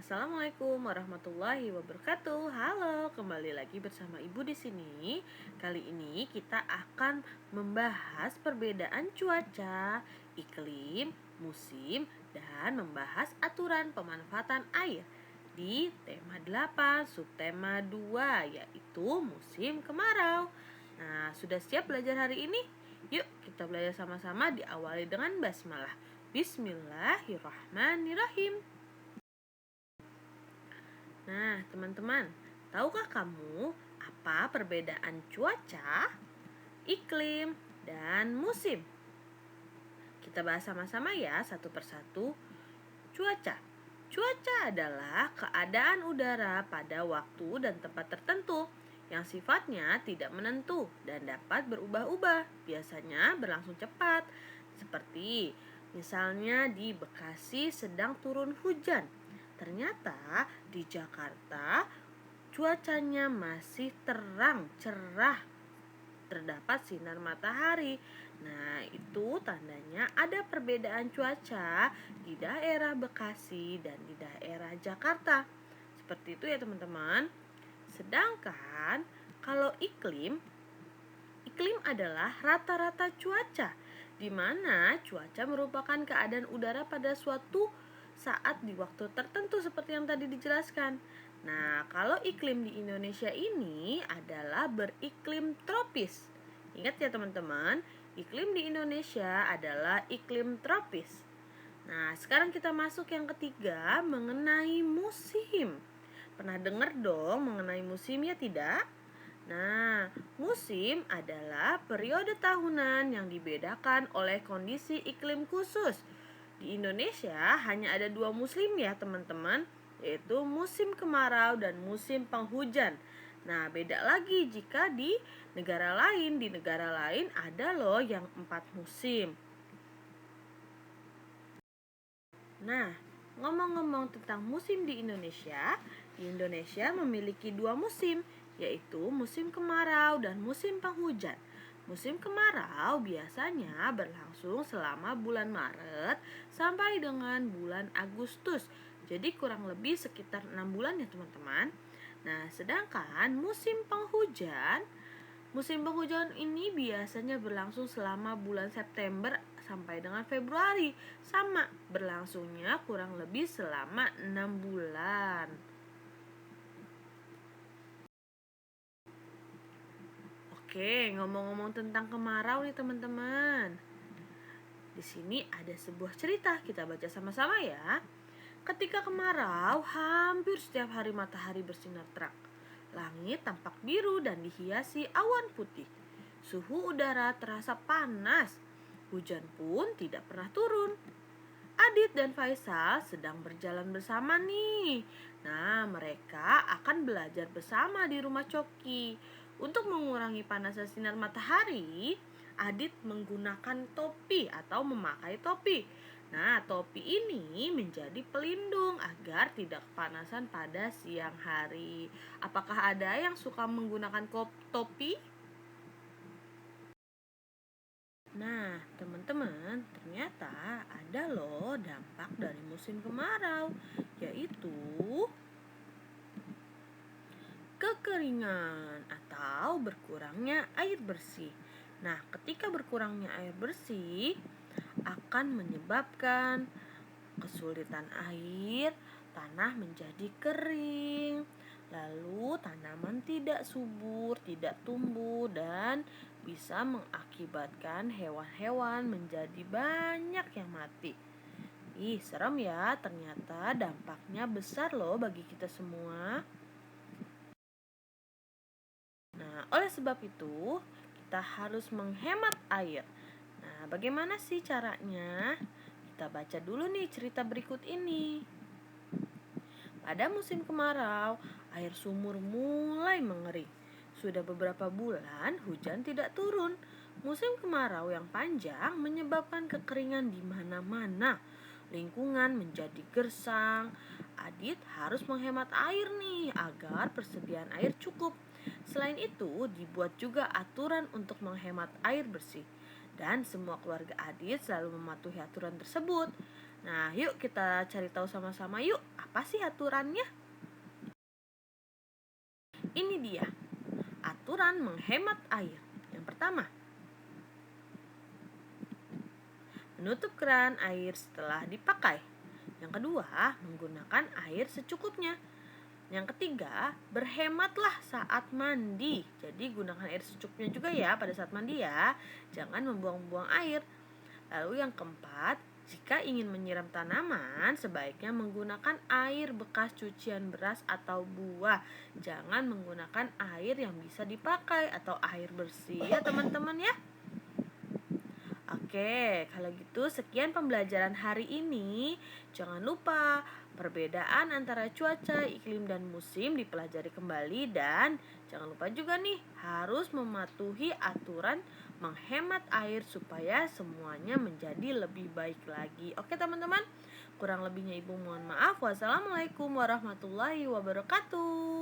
Assalamualaikum warahmatullahi wabarakatuh. Halo, kembali lagi bersama Ibu di sini. Kali ini kita akan membahas perbedaan cuaca, iklim, musim, dan membahas aturan pemanfaatan air di tema 8 subtema 2 yaitu musim kemarau. Nah, sudah siap belajar hari ini? Yuk, kita belajar sama-sama diawali dengan basmalah. Bismillahirrahmanirrahim. Nah, teman-teman, tahukah kamu apa perbedaan cuaca, iklim, dan musim? Kita bahas sama-sama ya, satu persatu. Cuaca. Cuaca adalah keadaan udara pada waktu dan tempat tertentu yang sifatnya tidak menentu dan dapat berubah-ubah, biasanya berlangsung cepat. Seperti misalnya di Bekasi sedang turun hujan. Ternyata di Jakarta cuacanya masih terang, cerah, terdapat sinar matahari. Nah, itu tandanya ada perbedaan cuaca di daerah Bekasi dan di daerah Jakarta. Seperti itu ya, teman-teman. Sedangkan kalau iklim adalah rata-rata cuaca, di mana cuaca merupakan keadaan udara pada suatu saat di waktu tertentu seperti yang tadi dijelaskan. Nah, kalau iklim di Indonesia ini adalah beriklim tropis. Ingat ya teman-teman, iklim di Indonesia adalah iklim tropis. Nah, sekarang kita masuk yang ketiga mengenai musim. Pernah dengar dong mengenai musim ya tidak? Nah, musim adalah periode tahunan yang dibedakan oleh kondisi iklim khusus. Di Indonesia hanya ada dua musim ya teman-teman, yaitu musim kemarau dan musim penghujan. Nah, beda lagi jika di negara lain. Di negara lain ada loh yang 4 musim. Nah, ngomong-ngomong tentang musim di Indonesia memiliki dua musim, yaitu musim kemarau dan musim penghujan. Musim kemarau biasanya berlangsung selama bulan Maret sampai dengan bulan Agustus. Jadi kurang lebih sekitar 6 bulan ya teman-teman. Nah, sedangkan musim penghujan ini biasanya berlangsung selama bulan September sampai dengan Februari. Sama, berlangsungnya kurang lebih selama 6 bulan. Oke, ngomong-ngomong tentang kemarau nih teman-teman. Di sini ada sebuah cerita, kita baca sama-sama ya. Ketika kemarau, hampir setiap hari matahari bersinar terang. Langit tampak biru dan dihiasi awan putih. Suhu udara terasa panas. Hujan pun tidak pernah turun. Adit dan Faisal sedang berjalan bersama nih. Nah, mereka akan belajar bersama di rumah Coki. Untuk mengurangi panasnya sinar matahari, Adit menggunakan topi atau memakai topi. Nah, topi ini menjadi pelindung agar tidak kepanasan pada siang hari. Apakah ada yang suka menggunakan topi? Nah, teman-teman, ternyata ada loh dampak dari musim kemarau, yaitu kekeringan atau berkurangnya air bersih. Nah, ketika berkurangnya air bersih akan menyebabkan kesulitan air, tanah menjadi kering, lalu tanaman tidak subur, tidak tumbuh, dan bisa mengakibatkan hewan-hewan menjadi banyak yang mati. Ih, serem ya, ternyata dampaknya besar loh bagi kita semua. Nah, oleh sebab itu, kita harus menghemat air. Nah, bagaimana sih caranya? Kita baca dulu nih cerita berikut ini. Pada musim kemarau, air sumur mulai mengering. Sudah beberapa bulan hujan tidak turun. Musim kemarau yang panjang menyebabkan kekeringan di mana-mana. Lingkungan menjadi gersang. Adit harus menghemat air nih agar persediaan air cukup. Selain itu, dibuat juga aturan untuk menghemat air bersih. Dan semua keluarga Adit selalu mematuhi aturan tersebut. Nah, yuk kita cari tahu sama-sama yuk, apa sih aturannya? Ini dia, aturan menghemat air. Yang pertama, menutup keran air setelah dipakai. Yang kedua, menggunakan air secukupnya. Yang ketiga, berhematlah saat mandi. Jadi gunakan air secukupnya juga ya pada saat mandi ya. Jangan membuang-buang air. Lalu yang keempat, jika ingin menyiram tanaman, sebaiknya menggunakan air bekas cucian beras atau buah. Jangan menggunakan air yang bisa dipakai atau air bersih ya teman-teman ya. Oke, kalau gitu sekian pembelajaran hari ini. Jangan lupa perbedaan antara cuaca, iklim, dan musim dipelajari kembali. Dan jangan lupa juga nih harus mematuhi aturan menghemat air supaya semuanya menjadi lebih baik lagi. Oke teman-teman, kurang lebihnya Ibu mohon maaf. Wassalamualaikum warahmatullahi wabarakatuh.